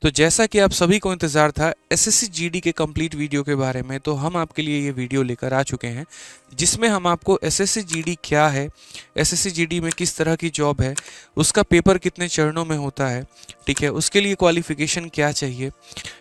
तो जैसा कि आप सभी को इंतज़ार था एसएससी जीडी के कंप्लीट वीडियो के बारे में, तो हम आपके लिए ये वीडियो लेकर आ चुके हैं जिसमें हम आपको एसएससी जीडी क्या है, एसएससी जीडी में किस तरह की जॉब है, उसका पेपर कितने चरणों में होता है, ठीक है, उसके लिए क्वालिफिकेशन क्या चाहिए,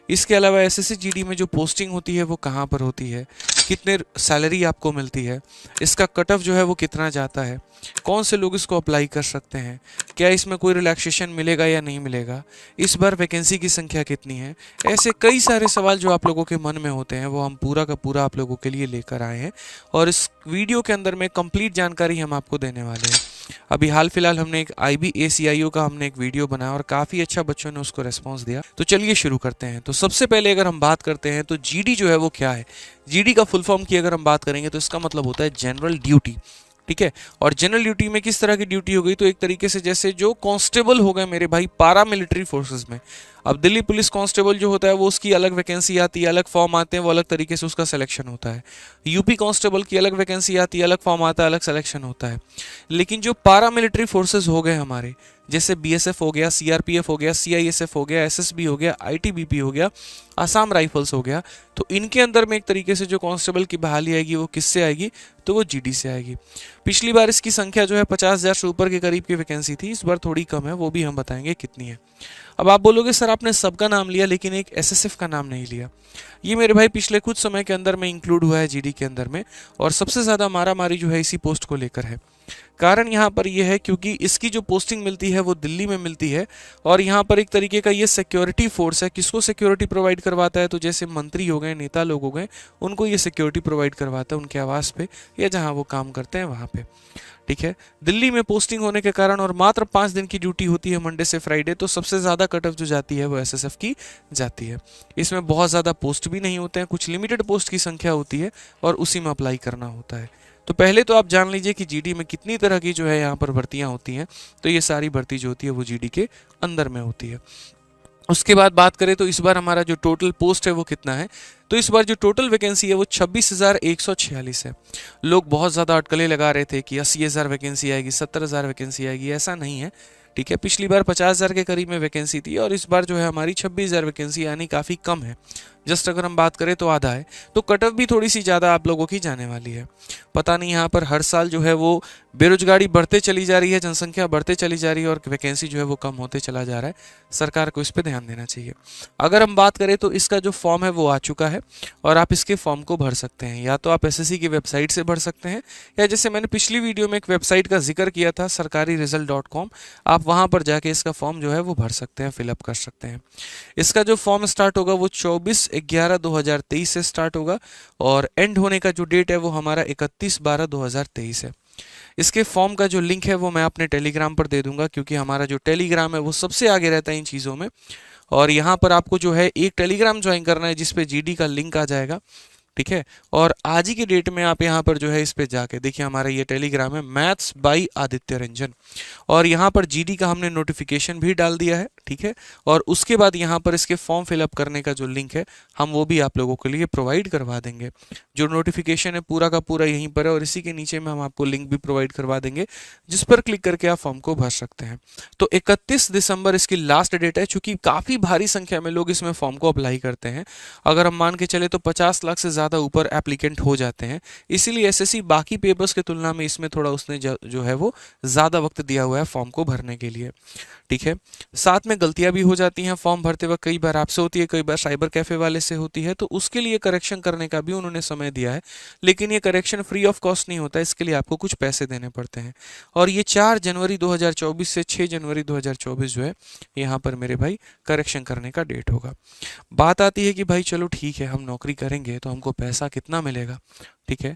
इसके अलावा एसएससी जीडी में जो पोस्टिंग होती है वो कहाँ पर होती है, कितने सैलरी आपको मिलती है, इसका कट ऑफ जो है वो कितना जाता है, कौन से लोग इसको अप्लाई कर सकते हैं, क्या इसमें कोई रिलैक्सेशन मिलेगा या नहीं मिलेगा, इस बार वैकेंसी की संख्या कितनी है, ऐसे कई सारे सवाल जो आप लोगों के मन में होते हैं वो हम पूरा का पूरा आप लोगों के लिए लेकर आए हैं और इस वीडियो के अंदर में कंप्लीट जानकारी हम आपको देने वाले हैं। अभी हाल फिलहाल हमने एक IBACIO का हमने एक वीडियो बनाया और काफ़ी अच्छा बच्चों ने उसको रेस्पॉन्स दिया। तो चलिए शुरू करते हैं। तो सबसे पहले अगर हम बात करते हैं तो जीडी जो है वो क्या है। जीडी का फुल फॉर्म की अगर हम बात करेंगे तो इसका मतलब होता है जनरल ड्यूटी, ठीक है। और जनरल ड्यूटी में किस तरह की ड्यूटी हो गई, तो एक तरीके से जैसे जो कांस्टेबल हो गए मेरे भाई पारा मिलिट्री फोर्सेस में, अब दिल्ली पुलिस कांस्टेबल जो होता है वो उसकी अलग वैकेंसी आती है, अलग फॉर्म आते हैं, वो अलग तरीके से उसका सिलेक्शन होता है। यूपी कांस्टेबल की अलग वैकेंसी आती है, अलग फॉर्म आता है, अलग सिलेक्शन होता है। लेकिन जो पारा मिलिट्री फोर्सेस हो गए हमारे, जैसे BSF हो गया, CRPF हो गया, CISF हो गया, SSB हो गया, ITBP हो गया, आसाम राइफल्स हो गया, तो इनके अंदर में एक तरीके से जो कांस्टेबल की बहाली आएगी वो किससे आएगी, तो वो जीडी से आएगी। पिछली बार इसकी संख्या जो है 50,000 से ऊपर के करीब की वैकेंसी थी, इस बार थोड़ी कम है, वो भी हम बताएंगे कितनी है। अब आप बोलोगे सर आपने सबका नाम लिया लेकिन एक SSF का नाम नहीं लिया। ये मेरे भाई पिछले कुछ समय के अंदर में इंक्लूड हुआ है जीडी के अंदर में, और सबसे ज़्यादा मारामारी जो है इसी पोस्ट को लेकर है। कारण यहाँ पर यह है क्योंकि इसकी जो पोस्टिंग मिलती है वो दिल्ली में मिलती है, और यहाँ पर एक तरीके का ये सिक्योरिटी फोर्स है। किसको सिक्योरिटी प्रोवाइड करवाता है, तो जैसे मंत्री हो गए, नेता लोग हो गए, उनको ये सिक्योरिटी प्रोवाइड करवाता है उनके आवास पे या जहाँ वो काम करते हैं वहाँ पे, ठीक है। दिल्ली में पोस्टिंग होने के कारण और मात्र 5 दिन की ड्यूटी होती है मंडे से फ्राइडे, तो सबसे ज़्यादा कट ऑफ जो जाती है वो SSF की जाती है। इसमें बहुत ज़्यादा पोस्ट भी नहीं होते हैं, कुछ लिमिटेड पोस्ट की संख्या होती है और उसी में अप्लाई करना होता है। तो पहले तो आप जान लीजिए कि जीडी में कितनी तरह की जो है यहाँ पर भर्तियाँ होती हैं। तो ये सारी भर्ती जो होती है वो जीडी के अंदर में होती है। उसके बाद बात करें तो इस बार हमारा जो टोटल पोस्ट है वो कितना है, तो इस बार जो टोटल वैकेंसी है वो 26,146 है। लोग बहुत ज़्यादा अटकलें लगा रहे थे कि 80,000 वैकेंसी आएगी, 70,000 वैकेंसी आएगी, ऐसा नहीं है, ठीक है। पिछली बार 50,000 के करीब में वैकेंसी थी और इस बार जो है हमारी 26,000 वैकेंसी, यानी काफ़ी कम है। जस्ट अगर हम बात करें तो आधा है, तो कट ऑफ भी थोड़ी सी ज़्यादा आप लोगों की जाने वाली है। पता नहीं यहाँ पर हर साल जो है वो बेरोजगारी बढ़ते चली जा रही है, जनसंख्या बढ़ते चली जा रही है और वैकेंसी जो है वो कम होते चला जा रहा है। सरकार को इस पर ध्यान देना चाहिए। अगर हम बात करें तो इसका जो फॉर्म है वो आ चुका है और आप इसके फॉर्म को भर सकते हैं। या तो आप SSC की वेबसाइट से भर सकते हैं, या जैसे मैंने पिछली वीडियो में एक वेबसाइट का जिक्र किया था sarkariresult.com, आप वहाँ पर जाके इसका फॉर्म जो है वो भर सकते हैं, फिलअप कर सकते हैं। इसका जो फॉर्म स्टार्ट होगा वो 24/11/2023 से स्टार्ट होगा और एंड होने का जो डेट है वो हमारा 31/12/2023 है। इसके फॉर्म का जो लिंक है वो मैं अपने टेलीग्राम पर दे दूंगा, क्योंकि हमारा जो टेलीग्राम है वो सबसे आगे रहता है इन चीज़ों में। और यहाँ पर आपको जो है एक टेलीग्राम ज्वाइन करना है जिसपे जीडी का लिंक आ जाएगा, ठीक है। और आज ही के डेट में आप यहाँ पर जो है इस पे जाके देखिए, हमारा ये टेलीग्राम है मैथ्स बाय आदित्य रंजन, और यहाँ पर जीडी का हमने नोटिफिकेशन भी डाल दिया है, ठीक है। और उसके बाद यहाँ पर इसके फॉर्म फिलअप करने का जो लिंक है हम वो भी आप लोगों के लिए प्रोवाइड करवा देंगे। जो नोटिफिकेशन है पूरा का पूरा यहीं पर है और इसी के नीचे में हम आपको लिंक भी प्रोवाइड करवा देंगे जिस पर क्लिक करके आप फॉर्म को भर सकते हैं। तो 31 दिसंबर इसकी लास्ट डेट है। चूंकि काफ़ी भारी संख्या में लोग इसमें फॉर्म को अप्लाई करते हैं, अगर हम मान के चले तो 50 लाख से ज़्यादा ऊपर एप्लीकेंट हो जाते हैं, इसीलिए SSC बाकी पेपर्स के तुलना में इसमें थोड़ा उसने जो है वो ज़्यादा वक्त दिया हुआ है फॉर्म को भरने के लिए, ठीक है। साथ में गलतियां भी हो जाती हैं फॉर्म भरते वक्त, कई बार आपसे होती है, कई बार साइबर कैफे वाले से होती है, तो उसके लिए करेक्शन करने का भी उन्होंने समय दिया है। लेकिन ये करेक्शन फ्री ऑफ कॉस्ट नहीं होता, इसके लिए आपको कुछ पैसे देने पड़ते हैं। और ये 4 जनवरी 2024 से 6 जनवरी 2024 जो है यहाँ पर मेरे भाई करेक्शन करने का डेट होगा। बात आती है कि भाई चलो ठीक है हम नौकरी करेंगे तो हमको पैसा कितना मिलेगा, ठीक है।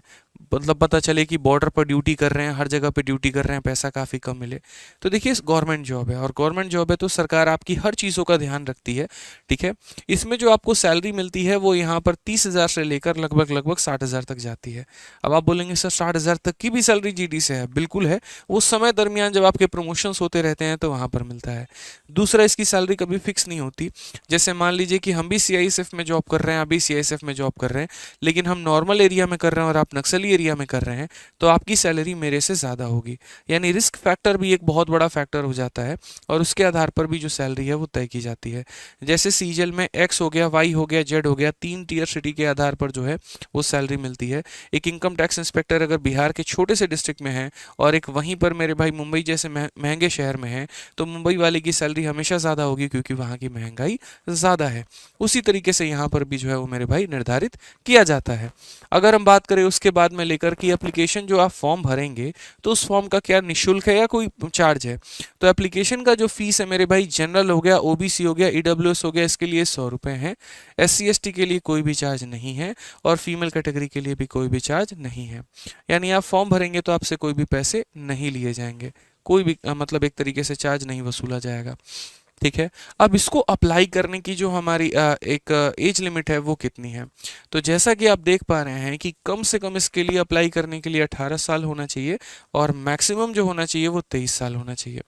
मतलब पता चले कि बॉर्डर पर ड्यूटी कर रहे हैं, हर जगह पे ड्यूटी कर रहे हैं, पैसा काफ़ी कम मिले। तो देखिए गवर्नमेंट जॉब है और गवर्नमेंट जॉब है तो सरकार आपकी हर चीज़ों का ध्यान रखती है, ठीक है। इसमें जो आपको सैलरी मिलती है वो यहाँ पर 30,000 से लेकर लगभग 60,000 तक जाती है। अब आप बोलेंगे सर 60,000 तक की भी सैलरी जीडी से है, बिल्कुल है। वो समय दरमियान जब आपके प्रमोशंस होते रहते हैं तो वहाँ पर मिलता है। दूसरा, इसकी सैलरी कभी फिक्स नहीं होती। जैसे मान लीजिए कि हम भी CISF में जॉब कर रहे हैं, अभी CISF में जॉब कर रहे हैं, लेकिन हम नॉर्मल एरिया में कर रहे हैं हैं और आप नक्सली एरिया में कर रहे हैं तो आपकी सैलरी मेरे से ज़्यादा होगी। यानी रिस्क फैक्टर भी एक बहुत बड़ा फैक्टर हो जाता है और उसके आधार पर भी जो सैलरी है वो तय की जाती है। जैसे सीजीएल में एक्स हो गया, वाई हो गया, जेड हो गया, 3 टियर सिटी के आधार पर जो है वो सैलरी मिलती है। एक इनकम टैक्स इंस्पेक्टर अगर बिहार के छोटे से डिस्ट्रिक्ट में है और एक वहीं पर मेरे भाई मुंबई जैसे महंगे शहर में है तो मुंबई वाले की सैलरी हमेशा ज़्यादा होगी क्योंकि वहाँ की महंगाई ज़्यादा है। उसी तरीके से यहाँ पर भी जो है वो मेरे भाई निर्धारित किया जाता है। अगर हम बात करें उसके बाद में लेकर कि एप्लीकेशन जो आप फॉर्म भरेंगे तो उस फॉर्म का क्या निःशुल्क है या कोई चार्ज है। तो एप्लीकेशन का जो फीस है मेरे भाई, जनरल हो गया, ओबीसी हो गया, ईडब्ल्यूएस हो गया, इसके लिए 100 रुपये है। एससी एसटी के लिए कोई भी चार्ज नहीं है और फीमेल कैटेगरी के लिए भी कोई भी चार्ज नहीं है। यानी आप फॉर्म भरेंगे तो आपसे कोई भी पैसे नहीं लिए जाएंगे, कोई भी मतलब एक तरीके से चार्ज नहीं वसूला जाएगा। ठीक है। अब इसको अप्लाई करने की जो हमारी एक एज लिमिट है वो कितनी है। तो जैसा कि आप देख पा रहे हैं कि कम से कम इसके लिए अप्लाई करने के लिए 18 साल होना चाहिए और मैक्सिमम जो होना चाहिए वो 23 साल होना चाहिए।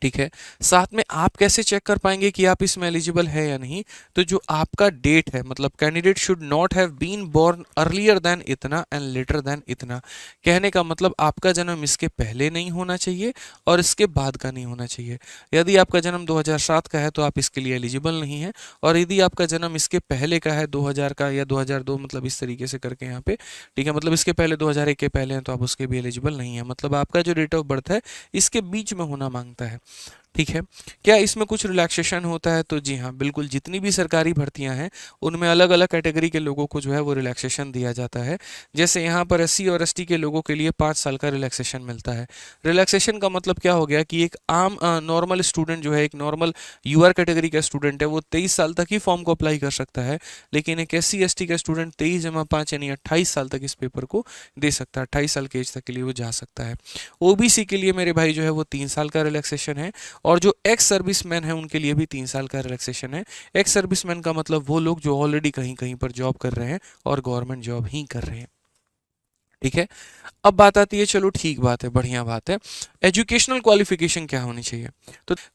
ठीक है। साथ में आप कैसे चेक कर पाएंगे कि आप इसमें एलिजिबल है या नहीं। तो जो आपका डेट है, मतलब candidate should not have been born earlier than इतना एंड लेटर देन इतना। कहने का मतलब आपका जन्म इसके पहले नहीं होना चाहिए और इसके बाद का नहीं होना चाहिए। यदि आपका जन्म 2007 का है तो आप इसके लिए एलिजिबल नहीं है और यदि आपका जन्म इसके पहले का है 2000 का या 2002, मतलब इस तरीके से करके यहाँ पे, ठीक है, मतलब इसके पहले 2001 के पहले हैं तो आप उसके भी एलिजिबल नहीं है। मतलब आपका जो डेट ऑफ बर्थ है इसके बीच में होना मांगता है। ठीक है। क्या इसमें कुछ रिलैक्सेशन होता है? तो जी हाँ, बिल्कुल। जितनी भी सरकारी भर्तियां हैं उनमें अलग अलग कैटेगरी के लोगों को जो है वो रिलैक्सेशन दिया जाता है। जैसे यहाँ पर एससी और एसटी के लोगों के लिए 5 साल का रिलैक्सेशन मिलता है। रिलैक्सेशन का मतलब क्या हो गया कि एक आम नॉर्मल स्टूडेंट जो है, एक नॉर्मल यूआर कैटेगरी का स्टूडेंट है, वो 23 साल तक ही फॉर्म को अप्लाई कर सकता है। लेकिन एक एससी एसटी का स्टूडेंट 23+5 यानी 28 साल तक इस पेपर को दे सकता है। 28 साल के एज तक के लिए वो जा सकता है। ओबीसी के लिए मेरे भाई जो है वो 3 साल का रिलैक्सेशन है और जो एक्स सर्विसमैन है उनके लिए भी 3 साल का रिलैक्सेशन है। एक्स सर्विसमैन का मतलब वो लोग जो ऑलरेडी कहीं कहीं पर जॉब कर रहे हैं और गवर्नमेंट जॉब ही कर रहे हैं। ठीक है। अब बात आती है, चलो ठीक बात है, बढ़िया बात है, एजुकेशनल क्वालिफिकेशन क्या होनी चाहिए।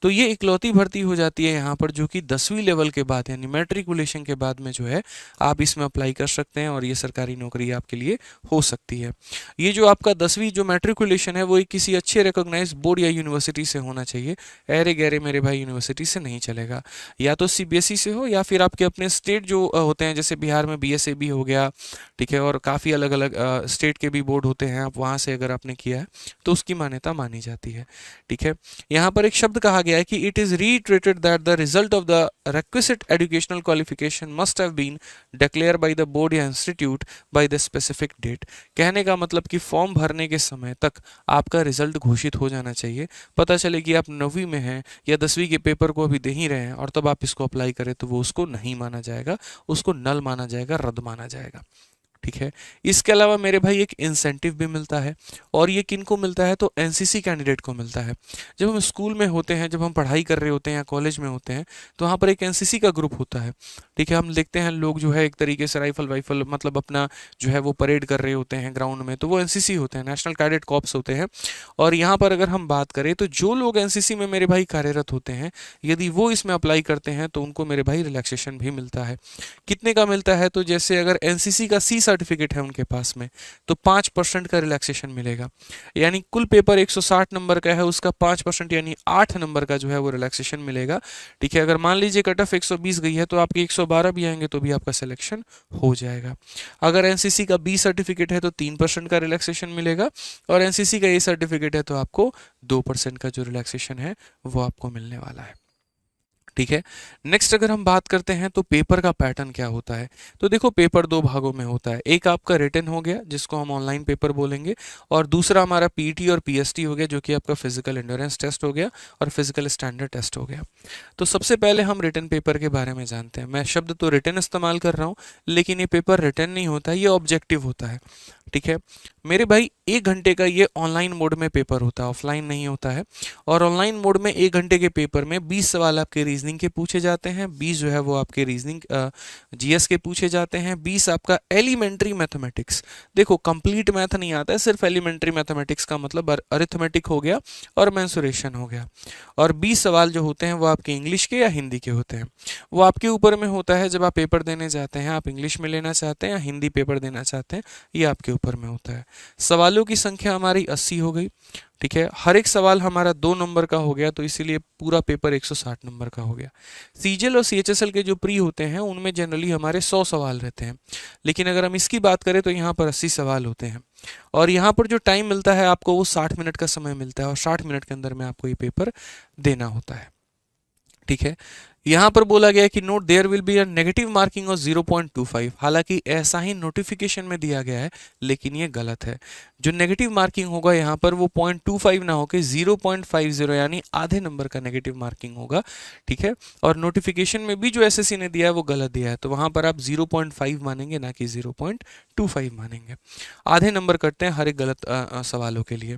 तो ये इकलौती भर्ती हो जाती है यहाँ पर जो कि 10वीं लेवल के बाद यानी मैट्रिकुलेशन के बाद में जो है आप इसमें अप्लाई कर सकते हैं और ये सरकारी नौकरी आपके लिए हो सकती है। ये जो आपका 10वीं जो मैट्रिकुलेशन है वो एक किसी अच्छे रिकॉग्नाइज बोर्ड या यूनिवर्सिटी से होना चाहिए। अरे गहरे मेरे भाई यूनिवर्सिटी से नहीं चलेगा। या तो सीबीएसई से हो या फिर आपके अपने स्टेट जो होते हैं, जैसे बिहार में बीएसएबी हो गया, ठीक है, और काफ़ी अलग अलग स्टेट के भी बोर्ड होते हैं, आप वहाँ से अगर आपने किया है तो उसकी मान्यता मानी जाती है। ठीक है। यहाँ पर एक शब्द कहा गया है कि it is reiterated that the result of the requisite educational qualification must have been declared by the board या institute by the specific date। कहने का मतलब कि फॉर्म भरने के समय तक आपका रिजल्ट घोषित हो जाना चाहिए। पता चले कि आप 9वीं में हैं या 10वीं के पेपर को अभी दे ही रहे हैं और तब आप इसको अप्लाई करें तो वो उसको नहीं माना जाएगा, उसको नल माना जाएगा, रद्द माना जाएगा। ठीक है। इसके अलावा मेरे भाई एक इंसेंटिव भी मिलता है और ये किन को मिलता है? तो एनसीसी कैंडिडेट को मिलता है। जब हम स्कूल में होते हैं, जब हम पढ़ाई कर रहे होते हैं या कॉलेज में होते हैं तो वहाँ पर एक एनसीसी का ग्रुप होता है। ठीक है। हम देखते हैं लोग जो है एक तरीके से राइफल वाइफल मतलब अपना जो है वो परेड कर रहे होते हैं ग्राउंड में, तो वो एनसीसी होते हैं, नेशनल कैडेट कॉर्प्स होते हैं। और यहाँ पर अगर हम बात करें तो जो लोग एनसीसी में मेरे भाई कार्यरत होते हैं, यदि वो इसमें अप्लाई करते हैं तो उनको मेरे भाई रिलैक्सेशन भी मिलता है। कितने का मिलता है? तो जैसे अगर एनसीसी का सी सर्टिफिकेट है उनके पास में तो 5% का रिलैक्सेशन मिलेगा। यानी कुल पेपर 160 नंबर का है, उसका 5% यानी 8 नंबर का जो है वो रिलैक्सेशन मिलेगा। ठीक है। अगर मान लीजिए कट ऑफ 120 गई है तो आपके 112 भी आएंगे तो भी आपका सिलेक्शन हो जाएगा। अगर एनसीसी का बी सर्टिफिकेट है तो 3% का रिलैक्सेशन मिलेगा और एनसीसी का ए सर्टिफिकेट है तो आपको 2% का जो रिलैक्सेशन है वो आपको मिलने वाला है। ठीक है। नेक्स्ट अगर हम बात करते हैं तो पेपर का पैटर्न क्या होता है। तो देखो पेपर 2 भागों में होता है। एक आपका रिटन हो गया जिसको हम ऑनलाइन पेपर बोलेंगे और दूसरा हमारा पीटी और पीएसटी हो गया जो कि आपका फिजिकल एंड्योरेंस टेस्ट हो गया और फिजिकल स्टैंडर्ड टेस्ट हो गया। तो सबसे पहले हम रिटन पेपर के बारे में जानते हैं। मैं शब्द तो रिटन इस्तेमाल कर रहा हूँ लेकिन ये पेपर रिटन नहीं होता है, ये ऑब्जेक्टिव होता है। ठीक है मेरे भाई, 1 घंटे का ये ऑनलाइन मोड में पेपर होता है, ऑफलाइन नहीं होता है। और ऑनलाइन मोड में 1 घंटे के पेपर में 20 सवाल आपके रीजनिंग के पूछे जाते हैं, 20 जो है वो आपके रीजनिंग जीएस के पूछे जाते हैं, 20 आपका एलिमेंट्री मैथमेटिक्स। देखो कंप्लीट मैथ नहीं आता है, सिर्फ एलिमेंट्री मैथमेटिक्स का मतलब अरिथमेटिक हो गया और मेंसुरेशन हो गया। और 20 सवाल जो होते हैं वो आपके इंग्लिश के या हिंदी के होते हैं। वो आपके ऊपर में होता है, जब आप पेपर देने जाते हैं आप इंग्लिश में लेना चाहते हैं या हिंदी पेपर देना चाहते हैं, ये आपके ऊपर में होता है। सवालों की संख्या हमारी 80 हो गई, ठीक है। हर एक सवाल हमारा 2 नंबर का हो गया, तो इसीलिए पूरा पेपर 160 नंबर का हो गया। सीजीएल और सीएचएसएल के जो प्री होते हैं उनमें जनरली हमारे 100 सवाल रहते हैं, लेकिन अगर हम इसकी बात करें तो यहाँ पर 80 सवाल होते हैं। और यहाँ पर जो टाइम मिलता है आपको वो 60 मिनट का समय मिलता है, और 60 मिनट के अंदर में आपको ये पेपर देना होता है, ठीक है। यहाँ पर बोला गया है कि note there will be a negative marking of 0.25। हालांकि ऐसा ही नोटिफिकेशन में दिया गया है, लेकिन ये गलत है। जो नेगेटिव मार्किंग होगा यहाँ पर वो 0.25 ना होकर 0.50 यानी आधे नंबर का नेगेटिव मार्किंग होगा, ठीक है। और नोटिफिकेशन में भी जो एसएससी ने दिया है वो गलत दिया है, तो वहाँ पर आप 0.5 मानेंगे, ना कि 0.25 मानेंगे। आधे नंबर करते हैं हर एक गलत सवालों के लिए।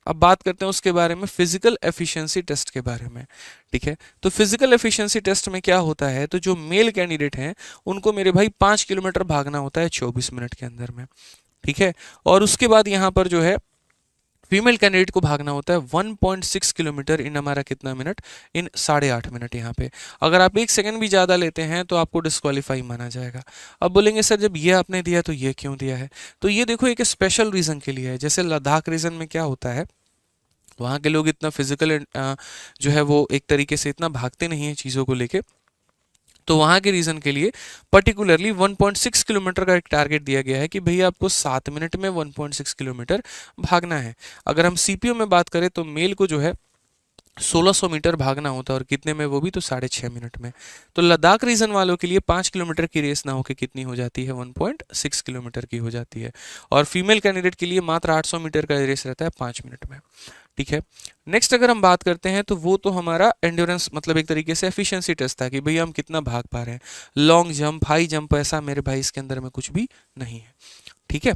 अब बात करते हैं उसके बारे में, फिजिकल एफिशिएंसी टेस्ट के बारे में, ठीक है। तो फिजिकल एफिशिएंसी टेस्ट में क्या होता है, तो जो मेल कैंडिडेट हैं उनको मेरे भाई 5 किलोमीटर भागना होता है 24 मिनट के अंदर में, ठीक है। और उसके बाद यहाँ पर जो है फीमेल कैंडिडेट को भागना होता है 1.6 किलोमीटर इन हमारा कितना मिनट, इन 8.5 मिनट। यहाँ पे अगर आप 1 सेकंड भी ज़्यादा लेते हैं तो आपको डिस्क्वालीफाई माना जाएगा। अब बोलेंगे सर जब ये आपने दिया तो ये क्यों दिया है, तो ये देखो एक स्पेशल रीज़न के लिए है। जैसे लद्दाख रीजन में क्या होता है, वहाँ के लोग इतना फिजिकल जो है वो एक तरीके से इतना भागते नहीं हैं चीज़ों को लेके, तो वहाँ के रीज़न के लिए पर्टिकुलरली 1.6 किलोमीटर का एक टारगेट दिया गया है कि भैया आपको 7 मिनट में 1.6 किलोमीटर भागना है। अगर हम सीपीओ में बात करें तो मेल को जो है 1600 मीटर भागना होता है, और कितने में, वो भी तो 6.5 मिनट में। तो लद्दाख रीजन वालों के लिए 5 किलोमीटर की रेस ना होकर कितनी हो जाती है, 1.6 किलोमीटर की हो जाती है। और फीमेल कैंडिडेट के लिए मात्र 800 मीटर का रेस रहता है 5 मिनट में, ठीक है। नेक्स्ट अगर हम बात करते हैं तो वो तो हमारा एंड्योरेंस मतलब एक तरीके से एफिशिएंसी टेस्ट था कि भैया हम कितना भाग पा रहे हैं। लॉन्ग जंप, हाई जंप, ऐसा मेरे भाई इसके अंदर में कुछ भी नहीं है, ठीक है।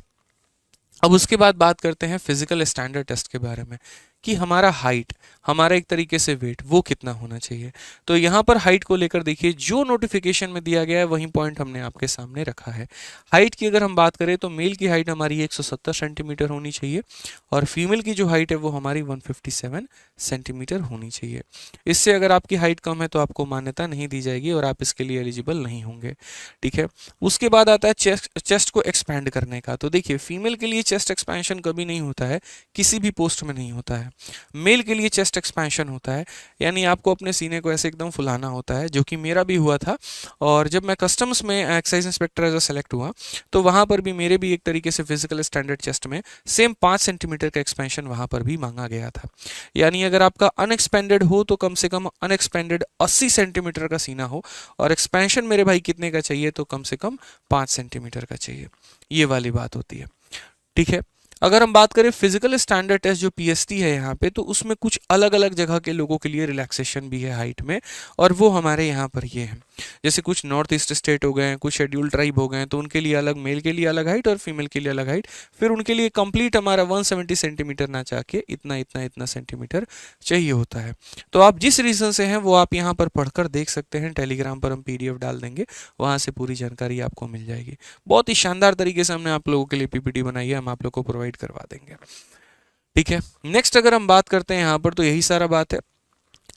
अब उसके बाद बात करते हैं फिजिकल स्टैंडर्ड टेस्ट के बारे में कि हमारा हाइट, हमारा एक तरीके से वेट वो कितना होना चाहिए। तो यहाँ पर हाइट को लेकर देखिए जो नोटिफिकेशन में दिया गया है वही पॉइंट हमने आपके सामने रखा है। हाइट की अगर हम बात करें तो मेल की हाइट हमारी 170 सेंटीमीटर होनी चाहिए, और फीमेल की जो हाइट है वो हमारी 157 सेंटीमीटर होनी चाहिए। इससे अगर आपकी हाइट कम है तो आपको मान्यता नहीं दी जाएगी और आप इसके लिए एलिजिबल नहीं होंगे, ठीक है। उसके बाद आता है चेस्ट को एक्सपैंड करने का। तो देखिए फीमेल के लिए चेस्ट एक्सपेंशन कभी नहीं होता है, किसी भी पोस्ट में नहीं होता है। मेल के लिए चेस्ट एक्सपेंशन होता है, यानी आपको अपने सीने को ऐसे एकदम फुलाना होता है, जो कि मेरा भी हुआ था। और जब मैं कस्टम्स में एक्साइज इंस्पेक्टर एज सेलेक्ट हुआ तो वहाँ पर भी मेरे भी एक तरीके से फिजिकल स्टैंडर्ड चेस्ट में सेम 5 सेंटीमीटर का एक्सपेंशन वहाँ पर भी मांगा गया था। यानी अगर आपका अनएक्सपेंडेड हो तो कम से कम अनएक्सपेंडेड 80 सेंटीमीटर का सीना हो, और एक्सपेंशन मेरे भाई कितने का चाहिए, तो कम से कम 5 सेंटीमीटर का चाहिए। ये वाली बात होती है, ठीक है। अगर हम बात करें फिजिकल स्टैंडर्ड टेस्ट जो पीएसटी है यहाँ पे, तो उसमें कुछ अलग अलग जगह के लोगों के लिए रिलैक्सेशन भी है हाइट में, और वो हमारे यहाँ पर ये है। जैसे कुछ नॉर्थ ईस्ट स्टेट हो गए, कुछ शेड्यूल ट्राइब हो गए, तो उनके लिए अलग, मेल के लिए अलग हाइट और फीमेल के लिए अलग हाइट। फिर उनके लिए कंप्लीट हमारा 170 सेंटीमीटर ना चाहे इतना इतना इतना सेंटीमीटर चाहिए होता है। तो आप जिस रीज़न से हैं वो आप यहाँ पर पढ़कर देख सकते हैं। टेलीग्राम पर हम PDF डाल देंगे, वहाँ से पूरी जानकारी आपको मिल जाएगी। बहुत ही शानदार तरीके से हमने आप लोगों के लिए PPT बनाई है, हम आप लोग को प्रोवाइड करवा देंगे, ठीक है। नेक्स्ट अगर हम बात करते हैं यहाँ पर, तो यही सारा बात है।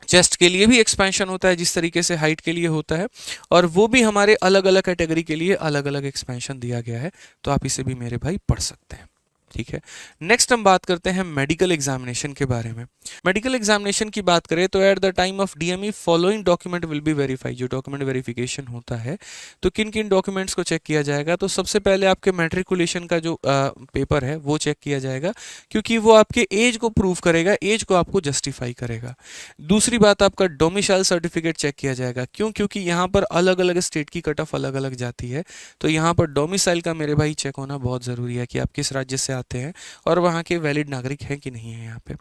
चेस्ट के लिए भी एक्सपेंशन होता है जिस तरीके से हाइट के लिए होता है, और वो भी हमारे अलग अलग कैटेगरी के लिए अलग अलग एक्सपेंशन दिया गया है, तो आप इसे भी मेरे भाई पढ़ सकते हैं, ठीक है। नेक्स्ट हम बात करते हैं मेडिकल एग्जामिनेशन के बारे में। मेडिकल एग्जामिनेशन की बात करें तो at the time of DME following document will be verify. जो डॉक्यूमेंट वेरिफिकेशन होता है तो किन किन डॉक्यूमेंट्स को चेक किया जाएगा, तो सबसे पहले आपके मैट्रिकुलेशन का जो पेपर है वो चेक किया जाएगा, क्योंकि वो आपके एज को प्रूव करेगा, एज को आपको जस्टिफाई करेगा। दूसरी बात, आपका डोमिसाइल सर्टिफिकेट चेक किया जाएगा। क्यों? क्योंकि यहाँ पर अलग अलग स्टेट की कट ऑफ अलग अलग जाती है, तो यहाँ पर डोमिसाइल का मेरे भाई चेक होना बहुत ज़रूरी है कि आप किस राज्य से आते हैं और वहाँ के वैलिड नागरिक हैं कि नहीं है। यहाँ पे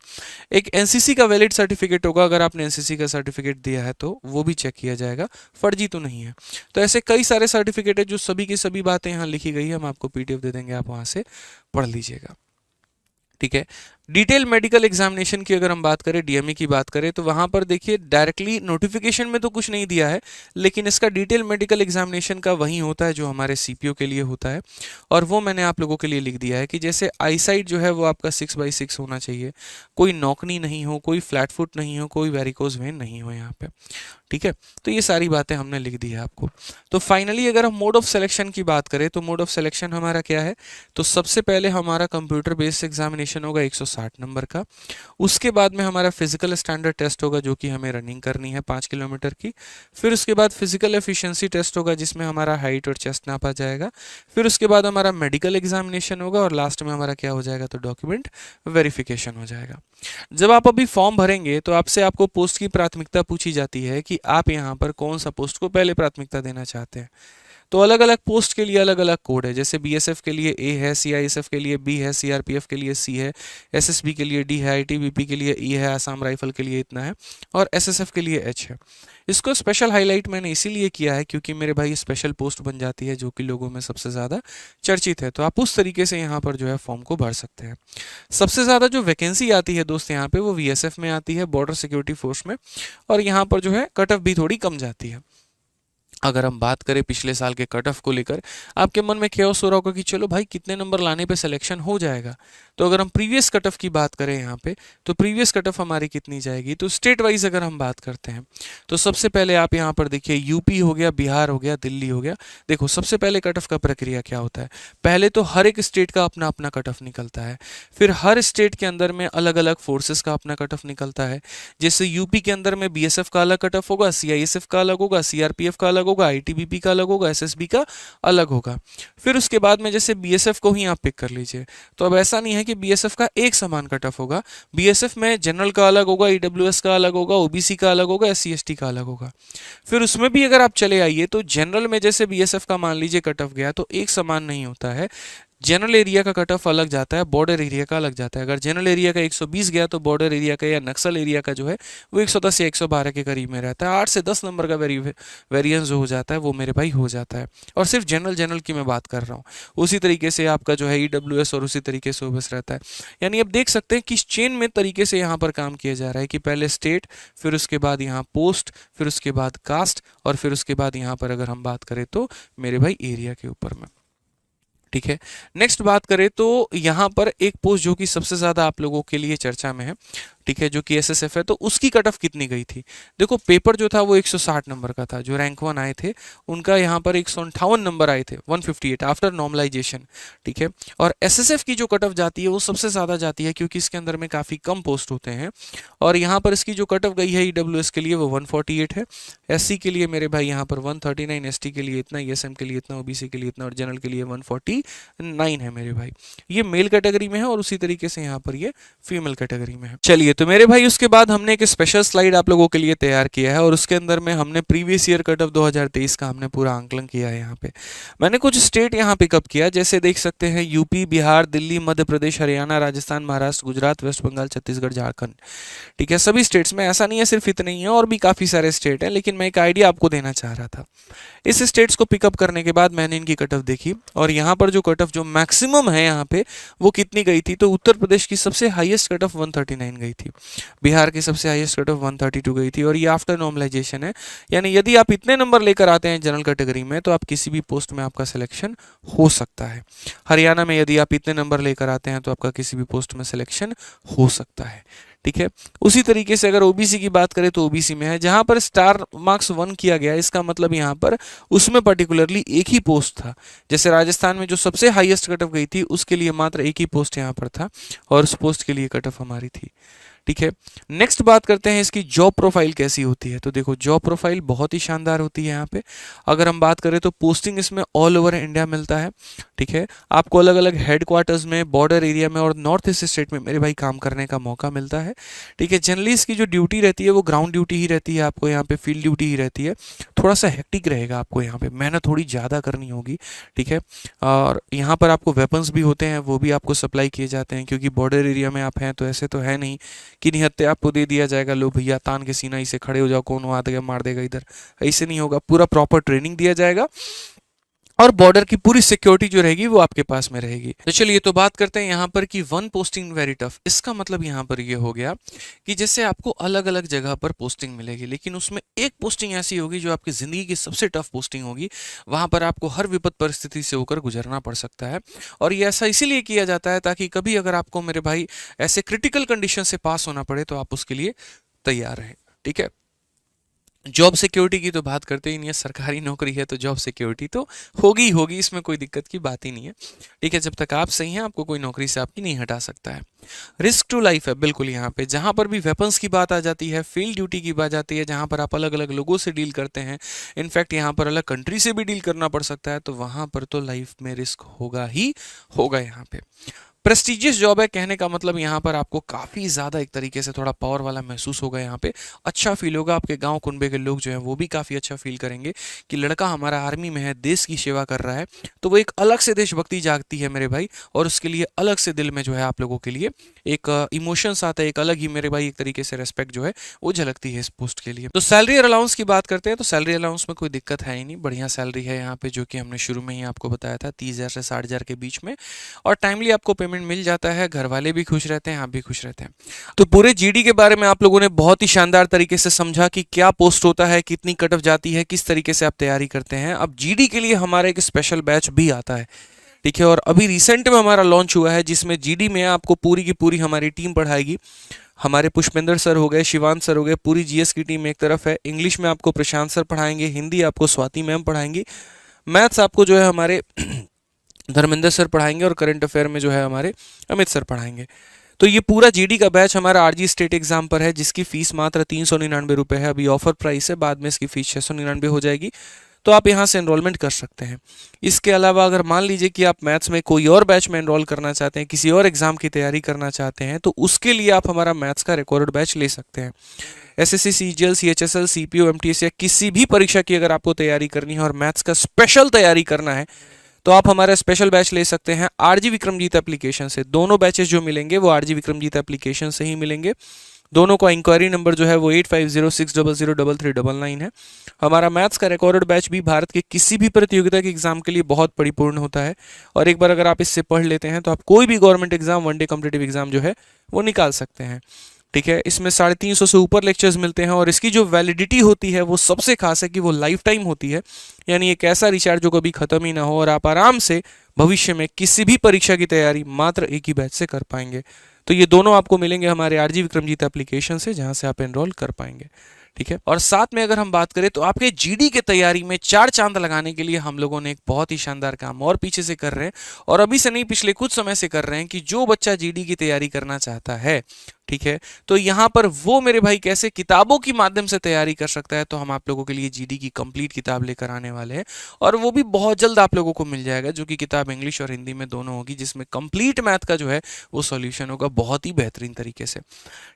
एक एनसीसी का वैलिड सर्टिफिकेट होगा, अगर आपने एनसीसी का सर्टिफिकेट दिया है तो वो भी चेक किया जाएगा, फर्जी तो नहीं है। तो ऐसे कई सारे सर्टिफिकेट है जो सभी की सभी बातें यहाँ लिखी गई है, हम आपको पीडीएफ दे देंगे, आप वहाँ से पढ़ लीजिएगा। ठीक है, डिटेल मेडिकल एग्जामिनेशन की अगर हम बात करें, डीएमई की बात करें, तो वहां पर देखिए डायरेक्टली नोटिफिकेशन में तो कुछ नहीं दिया है, लेकिन इसका डिटेल मेडिकल एग्जामिनेशन का वही होता है जो हमारे सीपीओ के लिए होता है, और वो मैंने आप लोगों के लिए लिख दिया है कि जैसे आईसाइट जो है वो आपका 6/6 होना चाहिए, कोई नौकनी नहीं हो, कोई फ्लैट फुट नहीं हो, कोई वेरिकोज वेन नहीं हो यहाँ पे। ठीक है, तो ये सारी बातें हमने लिख दी है आपको। तो फाइनली अगर हम मोड ऑफ सिलेक्शन की बात करें तो मोड ऑफ सिलेक्शन हमारा क्या है, तो सबसे पहले हमारा कंप्यूटर बेस्ड एग्जामिनेशन होगा 160 नंबर का। उसके बाद में हमारा फिजिकल स्टैंडर्ड टेस्ट होगा जो कि हमें रनिंग करनी है 5 किलोमीटर की। फिर उसके बाद फिजिकल एफिशिएंसी टेस्ट होगा जिसमें हमारा हाइट और चेस्ट नापा जाएगा। फिर उसके बाद हमारा मेडिकल एग्जामिनेशन होगा और लास्ट में हमारा क्या हो जाएगा, तो डॉक्यूमेंट वेरिफिकेशन हो जाएगा। जब आप अभी फॉर्म भरेंगे तो आपसे आपको पोस्ट की प्राथमिकता पूछी जाती है कि आप यहाँ पर कौन सा पोस्ट को पहले प्राथमिकता देना चाहते हैं। तो अलग अलग पोस्ट के लिए अलग अलग कोड है, जैसे बीएसएफ के लिए ए है, सीआईएसएफ के लिए बी है, सीआरपीएफ के लिए सी है, एसएसबी के लिए डी है, आईटीबीपी के लिए ई है, आसाम राइफल के लिए इतना है और एसएसएफ के लिए एच है। इसको स्पेशल हाईलाइट मैंने इसीलिए किया है क्योंकि मेरे भाई स्पेशल पोस्ट बन जाती है जो कि लोगों में सबसे ज़्यादा चर्चित है। तो आप उस तरीके से यहाँ पर जो है फॉर्म को भर सकते हैं। सबसे ज़्यादा जो वैकेंसी आती है दोस्त यहाँ पे वो वीएसएफ में आती है, बॉर्डर सिक्योरिटी फोर्स में, और यहाँ पर जो है कट ऑफ भी थोड़ी कम जाती है। अगर हम बात करें पिछले साल के कट ऑफ को लेकर, आपके मन में क्योस हो रहा होगा कि चलो भाई कितने नंबर लाने पे सिलेक्शन हो जाएगा। तो अगर हम प्रीवियस कट ऑफ की बात करें यहाँ पे, तो प्रीवियस कट ऑफ हमारी कितनी जाएगी, तो स्टेट वाइज अगर हम बात करते हैं तो सबसे पहले आप यहाँ पर देखिए यूपी हो गया, बिहार हो गया, दिल्ली हो गया। देखो सबसे पहले कट ऑफ का प्रक्रिया क्या होता है, पहले तो हर एक स्टेट का अपना अपना कट ऑफ निकलता है, फिर हर स्टेट के अंदर में अलग अलग फोर्सेस का अपना कट ऑफ निकलता है। जैसे यूपी के अंदर में बीएसएफ का अलग कट ऑफ होगा, सीआईएसएफ का अलग होगा, सीआरपीएफ का अलग होगा, आईटीबीपी का अलग होगा, एसएसबी का अलग होगा। फिर उसके बाद में जैसे बीएसएफ को ही आप पिक कर लीजिए, तो अब ऐसा नहीं है कि बीएसएफ का एक समान कट ऑफ होगा। बीएसएफ में जनरल का अलग होगा, ईडब्ल्यूएस का अलग होगा, ओबीसी का अलग होगा, एससी एसटी का अलग होगा। फिर उसमें भी अगर आप चले आइए तो जनरल में जैसे बीएसएफ का मान लीजिए कट ऑफ गया तो एक समान नहीं होता है, जनरल एरिया का कट ऑफ अलग जाता है, बॉर्डर एरिया का अलग जाता है। अगर जनरल एरिया का 120 गया तो बॉर्डर एरिया का या नक्सल एरिया का जो है वो 110 या 112 के करीब में रहता है। 8 से 10 नंबर का वेरिएंस जो हो जाता है वो मेरे भाई हो जाता है, और सिर्फ जनरल की मैं बात कर रहा हूँ। उसी तरीके से आपका जो है ईडब्ल्यूएस और उसी तरीके से ओबीएस रहता है। यानी अब देख सकते हैं किस चेन में तरीके से यहाँ पर काम किया जा रहा है कि पहले स्टेट, फिर उसके बाद यहाँ पोस्ट, फिर उसके बाद कास्ट, और फिर उसके बाद यहाँ पर अगर हम बात करें तो मेरे भाई एरिया के ऊपर में। ठीक है, नेक्स्ट बात करें तो यहाँ पर एक पोस्ट जो कि सबसे ज़्यादा आप लोगों के लिए चर्चा में है, ठीक है, जो कि एसएसएफ है, तो उसकी कट ऑफ कितनी गई थी। देखो पेपर जो था वो 160 नंबर का था, जो रैंक 1 आए थे उनका यहाँ पर 158 नंबर आए थे, 158 आफ्टर नॉर्मलाइजेशन। ठीक है, और एसएसएफ की जो कट ऑफ जाती है वो सबसे ज़्यादा जाती है क्योंकि इसके अंदर में काफ़ी कम पोस्ट होते हैं, और यहाँ पर इसकी जो कट ऑफ गई है ईडब्ल्यूएस के लिए वो 148 है, एससी के लिए मेरे भाई यहाँ पर 139, एसटी के लिए इतना, ईएसएम के लिए इतना, ओबीसी के लिए इतना, और जनरल के लिए 149 है मेरे भाई। ये मेल कैटेगरी में है और उसी तरीके से यहाँ पर ये फीमेल कैटेगरी में है। चलिए तो मेरे भाई उसके बाद हमने एक स्पेशल स्लाइड आप लोगों के लिए तैयार किया है और उसके अंदर में हमने प्रीवियस ईयर कट ऑफ 2023 का हमने पूरा आंकलन किया है। यहाँ पे मैंने कुछ स्टेट यहाँ पिकअप किया, जैसे देख सकते हैं यूपी, बिहार, दिल्ली, मध्य प्रदेश, हरियाणा, राजस्थान, महाराष्ट्र, गुजरात, वेस्ट बंगाल, छत्तीसगढ़, झारखंड। ठीक है, सभी स्टेट्स में, ऐसा नहीं है सिर्फ इतने ही है, और भी काफ़ी सारे स्टेट हैं, लेकिन मैं एक आइडिया आपको देना चाह रहा था। इस स्टेट्स को पिकअप करने के बाद मैंने इनकी कट ऑफ देखी, और यहाँ पर जो कट ऑफ जो मैक्सिमम है यहाँ पे वो कितनी गई थी, तो उत्तर प्रदेश की सबसे हाईएस्ट कट ऑफ 139 गई थी, बिहार की सबसे हाईएस्ट कट ऑफ 132 गई थी, और ये आफ्टर नॉर्मलाइजेशन है। यानी यदि आप इतने नंबर लेकर आते हैं जनरल कैटेगरी में तो आप किसी भी पोस्ट में आपका सिलेक्शन हो सकता है। हरियाणा में यदि आप इतने नंबर लेकर आते हैं तो आपका किसी भी पोस्ट में सिलेक्शन हो सकता है। ठीक है, उसी तरीके से अगर ओबीसी की बात करें तो ओबीसी में है जहां पर स्टार मार्क्स 1 किया गया, इसका मतलब यहां पर उसमें पर्टिकुलरली एक ही पोस्ट था। जैसे राजस्थान में जो सबसे हाईएस्ट कट ऑफ गई थी उसके लिए मात्र एक ही पोस्ट यहां पर था और उस पोस्ट के लिए कट ऑफ हमारी थी। ठीक है। नेक्स्ट बात करते हैं इसकी जॉब प्रोफाइल कैसी होती है। तो देखो जॉब प्रोफाइल बहुत ही शानदार होती है यहाँ पे। अगर हम बात करें तो पोस्टिंग इसमें ऑल ओवर इंडिया मिलता है, ठीक है। आपको अलग अलग हेडक्वार्टर्स में, बॉर्डर एरिया में और नॉर्थ ईस्ट स्टेट में मेरे भाई काम करने का मौका मिलता है, ठीक है। जनरली इसकी जो ड्यूटी रहती है वो ग्राउंड ड्यूटी ही रहती है, आपको यहाँ पे फील्ड ड्यूटी ही रहती है। थोड़ा सा हेक्टिक रहेगा, आपको यहाँ पे मेहनत थोड़ी ज़्यादा करनी होगी, ठीक है। और यहाँ पर आपको वेपन्स भी होते हैं, वो भी आपको सप्लाई किए जाते हैं, क्योंकि बॉर्डर एरिया में आप हैं तो ऐसे तो है नहीं कि निहत्थे आपको दे दिया जाएगा, लो भैया तान के सीना से खड़े हो जाओ, कौन आ देगा मार देगा इधर, ऐसे नहीं होगा। पूरा प्रॉपर ट्रेनिंग दिया जाएगा और बॉर्डर की पूरी सिक्योरिटी जो रहेगी वो आपके पास में रहेगी। तो चलिए तो बात करते हैं यहाँ पर कि वन पोस्टिंग वेरी टफ। इसका मतलब यहाँ पर ये हो गया कि जैसे आपको अलग अलग जगह पर पोस्टिंग मिलेगी, लेकिन उसमें एक पोस्टिंग ऐसी होगी जो आपकी ज़िंदगी की सबसे टफ पोस्टिंग होगी। वहाँ पर आपको हर विपद परिस्थिति से होकर गुजरना पड़ सकता है, और ये ऐसा इसीलिए किया जाता है ताकि कभी अगर आपको मेरे भाई ऐसे क्रिटिकल कंडीशन से पास होना पड़े तो आप उसके लिए तैयार रहें, ठीक है। जॉब सिक्योरिटी की तो बात करते ही नहीं है, सरकारी नौकरी है तो जॉब सिक्योरिटी तो होगी ही होगी, इसमें कोई दिक्कत की बात ही नहीं है, ठीक है। जब तक आप सही हैं आपको कोई नौकरी से आपकी नहीं हटा सकता है। रिस्क टू लाइफ है बिल्कुल यहाँ पे, जहाँ पर भी वेपन्स की बात आ जाती है, फील्ड ड्यूटी की बात आती है, जहाँ पर आप अलग अलग लोगों से डील करते हैं, इनफैक्ट यहाँ पर अलग कंट्री से भी डील करना पड़ सकता है, तो वहाँ पर तो लाइफ में रिस्क होगा ही होगा यहाँ पे। प्रेस्टिजियस जॉब है, कहने का मतलब यहाँ पर आपको काफ़ी ज़्यादा एक तरीके से थोड़ा पावर वाला महसूस होगा, यहाँ पे अच्छा फील होगा, आपके गांव कुनबे के लोग जो हैं वो भी काफ़ी अच्छा फील करेंगे कि लड़का हमारा आर्मी में है, देश की सेवा कर रहा है, तो वो एक अलग से देशभक्ति जागती है मेरे भाई, और उसके लिए अलग से दिल में जो है आप लोगों के लिए एक इमोशंस आता है, एक अलग ही मेरे भाई एक तरीके से रेस्पेक्ट जो है वो झलकती है इस पोस्ट के लिए। तो सैलरी अलाउंस की बात करते हैं, तो सैलरी अलाउंस में कोई दिक्कत है ही नहीं, बढ़िया सैलरी है यहाँ पे, जो कि हमने शुरू में ही आपको बताया था 30,000 से 60,000 के बीच में, और टाइमली आपको पेमेंट मिल जाता है, घर वाले भी खुश रहते हैं, आप भी खुश रहते हैं। तो पूरे जीडी के बारे में आप लोगों ने बहुत ही शानदार तरीके से समझा कि क्या पोस्ट होता है, कितनी कट ऑफ जाती है, किस तरीके से आप तैयारी करते हैं। अब जीडी के लिए हमारा एक स्पेशल बैच भी आता है, ठीक है, और अभी रिसेंट में हमारा लॉन्च हुआ है, जिसमें जीडी में आपको पूरी की पूरी हमारी टीम पढ़ाएगी। हमारे पुष्पेंद्र सर हो गए, शिवान सर हो गए, पूरी जीएस की टीम एक तरफ है। इंग्लिश में आपको प्रशांत सर पढ़ाएंगे, हिंदी आपको स्वाति मैम पढ़ाएंगी, मैथ्स आपको जो है हमारे धर्मेंद्र सर पढ़ाएंगे, और करंट अफेयर में जो है हमारे अमित सर पढ़ाएंगे। तो ये पूरा जीडी का बैच हमारा आरजी स्टेट एग्जाम पर है, जिसकी फीस मात्र 399 रुपये है। अभी ऑफर प्राइस है, बाद में इसकी फीस 699 हो जाएगी, तो आप यहाँ से एनरोलमेंट कर सकते हैं। इसके अलावा अगर मान लीजिए कि आप मैथ्स में कोई और बैच में एनरोल करना चाहते हैं, किसी और एग्जाम की तैयारी करना चाहते हैं, तो उसके लिए आप हमारा मैथ्स का रिकॉर्डेड बैच ले सकते हैं। SSC, CGL, CHSL, CPO, MTS या किसी भी परीक्षा की अगर आपको तैयारी करनी है और मैथ्स का स्पेशल तैयारी करना है, तो आप हमारा स्पेशल बैच ले सकते हैं आरजी विक्रमजीत एप्लीकेशन से। दोनों बैचेस जो मिलेंगे वो आरजी विक्रमजीत एप्लीकेशन से ही मिलेंगे। दोनों का इंक्वायरी नंबर जो है वो 8506003399 है। हमारा मैथ्स का रिकॉर्डेड बैच भी भारत के किसी भी प्रतियोगिता के एग्जाम के लिए बहुत परिपूर्ण होता है, और एक बार अगर आप इससे पढ़ लेते हैं तो आप कोई भी government exam, one day competitive exam जो है वो निकाल सकते हैं, ठीक है। इसमें 350 से ऊपर लेक्चर्स मिलते हैं, और इसकी जो वैलिडिटी होती है वो सबसे खास है कि वो लाइफ टाइम होती है, यानी एक ऐसा रिचार्ज जो कभी खत्म ही ना हो, और आप आराम से भविष्य में किसी भी परीक्षा की तैयारी मात्र एक ही बैच से कर पाएंगे। तो ये दोनों आपको मिलेंगे हमारे आरजी विक्रमजीत एप्लीकेशन से, जहां से आप एनरोल कर पाएंगे, ठीक है। और साथ में अगर हम बात करें तो आपके जीडी के तैयारी में 4 चांद लगाने के लिए हम लोगों ने एक बहुत ही शानदार काम और पीछे से कर रहे हैं, और अभी से नहीं पिछले कुछ समय से कर रहे हैं, कि जो बच्चा जीडी की तैयारी करना चाहता है, ठीक है, तो यहाँ पर वो मेरे भाई कैसे किताबों के माध्यम से तैयारी कर सकता है। तो हम आप लोगों के लिए जीडी की कंप्लीट किताब लेकर आने वाले हैं, और वो भी बहुत जल्द आप लोगों को मिल जाएगा, जो कि किताब इंग्लिश और हिंदी में दोनों होगी, जिसमें कंप्लीट मैथ का जो है वो सॉल्यूशन होगा बहुत ही बेहतरीन तरीके से,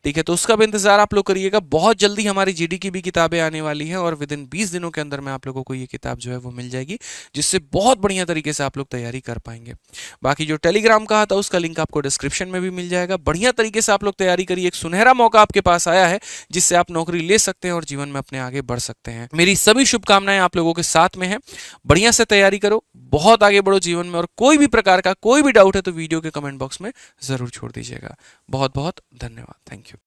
ठीक है। तो उसका भी इंतजार आप लोग करिएगा, बहुत जल्दी हमारी जीडी की भी किताबें आने वाली हैं, और विद इन 20 दिनों के अंदर में आप लोगों को ये किताब जो है वो मिल जाएगी, जिससे बहुत बढ़िया तरीके से आप लोग तैयारी कर पाएंगे। बाकी जो टेलीग्राम कहा था उसका लिंक आपको डिस्क्रिप्शन में भी मिल जाएगा। बढ़िया तरीके से आप लोग तैयारी करिए, एक सुनहरा मौका आपके पास आया है, जिससे आप नौकरी ले सकते हैं और जीवन में अपने आगे बढ़ सकते हैं। मेरी सभी शुभकामनाएं आप लोगों के साथ में है। बढ़िया से तैयारी करो, बहुत आगे बढ़ो जीवन में, और कोई भी प्रकार का कोई भी डाउट है तो वीडियो के कमेंट बॉक्स में जरूर छोड़ दीजिएगा। बहुत बहुत धन्यवाद, थैंक यू।